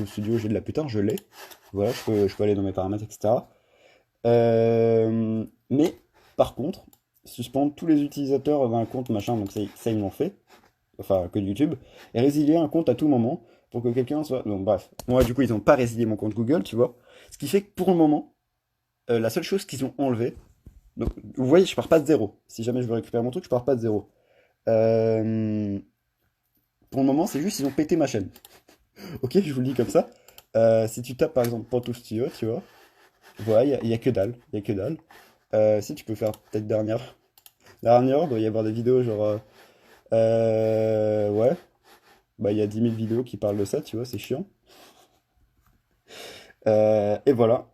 le studio, j'ai de la putain, je l'ai. Voilà, je peux aller dans mes paramètres, etc. Mais par contre, suspendre tous les utilisateurs d'un compte machin, donc ça ils l'ont fait, enfin que de YouTube, et résilier un compte à tout moment pour que quelqu'un soit. Donc bref, moi du coup ils n'ont pas résilié mon compte Google, tu vois. Ce qui fait que pour le moment, la seule chose qu'ils ont enlevé, donc vous voyez, je pars pas de zéro. Si jamais je veux récupérer mon truc, je pars pas de zéro. Euh, pour le moment, c'est juste ils ont pété ma chaîne. Ok, je vous le dis comme ça. Si tu tapes par exemple Pantouf Studio, tu vois, voilà, y a que dalle, il y a que dalle. Si tu peux faire peut-être dernière, il doit y avoir des vidéos genre, ouais, bah il y a 10 000 vidéos qui parlent de ça, tu vois, c'est chiant. Et voilà.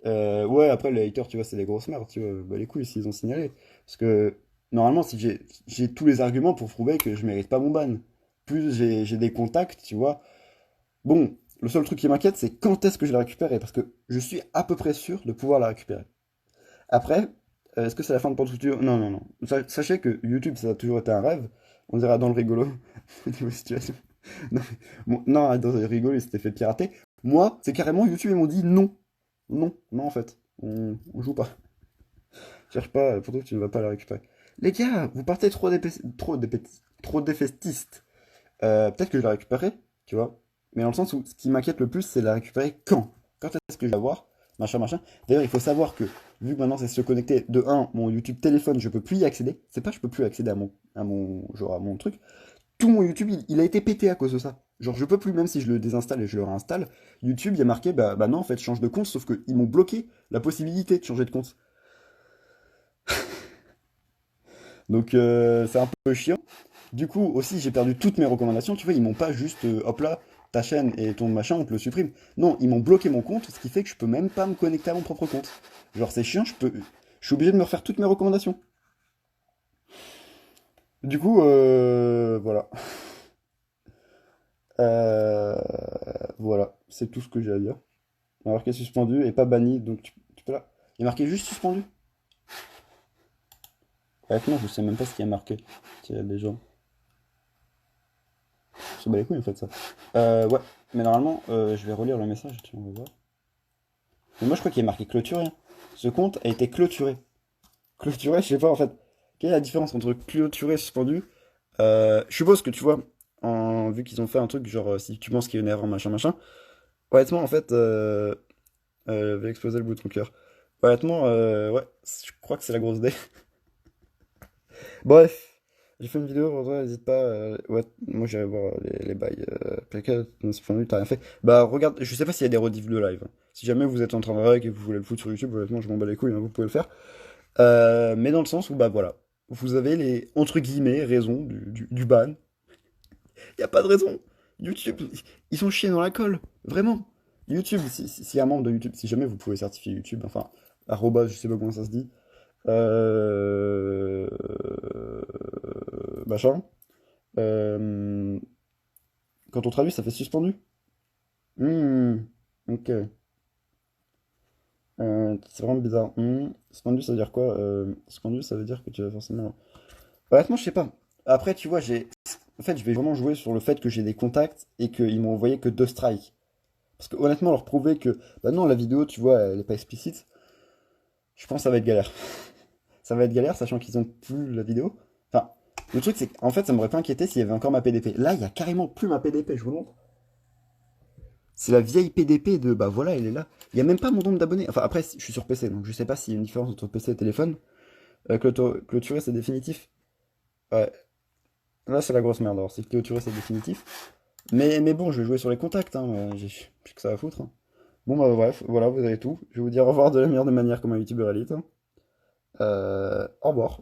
Ouais, après les haters, tu vois, c'est des grosses merdes, tu vois, bah les couilles s'ils ont signalé. Parce que normalement, si j'ai tous les arguments pour prouver que je mérite pas mon ban. Plus j'ai des contacts, tu vois. Bon, le seul truc qui m'inquiète, c'est quand est-ce que je la récupérerai, parce que je suis à peu près sûr de pouvoir la récupérer. Après, est-ce que c'est la fin de Porto Studio? Non, non, non. Sachez que YouTube, ça a toujours été un rêve. On dira dans le rigolo. Au niveau situation. Non, bon, non, dans le rigolo, il s'était fait pirater. Moi, c'est carrément YouTube, ils m'ont dit non. Non, non, en fait. On joue pas. Cherche pas, Porto, tu ne vas pas la récupérer. Les gars, vous partez trop défaitistes. Peut-être que je la récupérerai, tu vois. Mais dans le sens où ce qui m'inquiète le plus, c'est la récupérer quand? Quand est-ce que je vais la voir? Machin, machin. D'ailleurs, il faut savoir que, vu que maintenant c'est se connecter, de un mon YouTube téléphone, je peux plus y accéder. C'est pas je peux plus accéder genre à mon truc. Tout mon YouTube, il a été pété à cause de ça. Genre, je peux plus, même si je le désinstalle et je le réinstalle, YouTube, il y a marqué, bah non, en fait, change de compte, sauf qu'ils m'ont bloqué la possibilité de changer de compte. Donc, c'est un peu chiant. Du coup, aussi, j'ai perdu toutes mes recommandations. Tu vois, ils m'ont pas juste, hop là, ta chaîne et ton machin, on te le supprime. Non, ils m'ont bloqué mon compte, ce qui fait que je peux même pas me connecter à mon propre compte. Genre, c'est chiant, je suis obligé de me refaire toutes mes recommandations. Du coup, voilà. Euh, voilà, c'est tout ce que j'ai à dire. Il y a marqué suspendu et pas banni, donc tu peux là. Il y a marqué juste suspendu. Honnêtement, je sais même pas ce qu'il y a marqué. S'il y a des gens. Je me bats les couilles en fait ça. Ouais, mais normalement, je vais relire le message, tu on va voir. Mais moi je crois qu'il est marqué clôturé, hein. Ce compte a été clôturé. Clôturé, je sais pas en fait. Quelle est la différence entre clôturé et suspendu? Je suppose que tu vois, vu qu'ils ont fait un truc genre si tu penses qu'il y a une erreur, machin, machin. Honnêtement, en fait, va exploser le bout de ton cœur. Honnêtement, ouais, je crois que c'est la grosse D. Bref, j'ai fait une vidéo, pour toi, n'hésite pas. Ouais, moi j'irai voir les bails. PK, suspendu, t'as rien fait. Bah regarde, je sais pas s'il y a des rediffs de live, hein. Si jamais vous êtes en train de reg et que vous voulez le foutre sur YouTube, honnêtement, je m'en bats les couilles, hein, vous pouvez le faire. Mais dans le sens où, bah voilà, vous avez les, entre guillemets, raisons du ban. Y a pas de raison. YouTube, ils sont chiés dans la colle. Vraiment. YouTube, si y a un membre de YouTube, si jamais vous pouvez certifier YouTube, enfin, arrobas, je sais pas comment ça se dit. Euh... Machin. Euh, Quand on traduit, ça fait suspendu. Ok. C'est vraiment bizarre. Suspendu, ça veut dire quoi? Suspendu, ça veut dire que tu vas forcément. Honnêtement, je sais pas. Après, tu vois, En fait, je vais vraiment jouer sur le fait que j'ai des contacts et qu'ils m'ont envoyé que 2 strikes. Parce que honnêtement, leur prouver que, bah non, la vidéo, tu vois, elle est pas explicite, je pense que ça va être galère. Ça va être galère, sachant qu'ils ont plus la vidéo. Enfin, le truc, c'est qu'en fait, ça m'aurait pas inquiété s'il y avait encore ma PDP. Là, il y a carrément plus ma PDP, je vous montre. C'est la vieille PDP de, bah voilà, elle est là. Il y a même pas mon nombre d'abonnés. Enfin, après, je suis sur PC, donc je sais pas s'il y a une différence entre PC et téléphone. Clôturer, c'est définitif. Ouais, là, c'est la grosse merde. Alors, si clôturer, c'est définitif. Mais bon, je vais jouer sur les contacts, hein. J'ai que ça à foutre, hein. Bon, bah bref, voilà, vous avez tout. Je vais vous dire au revoir de la meilleure des manières comme un youtubeur élite, hein. Au revoir.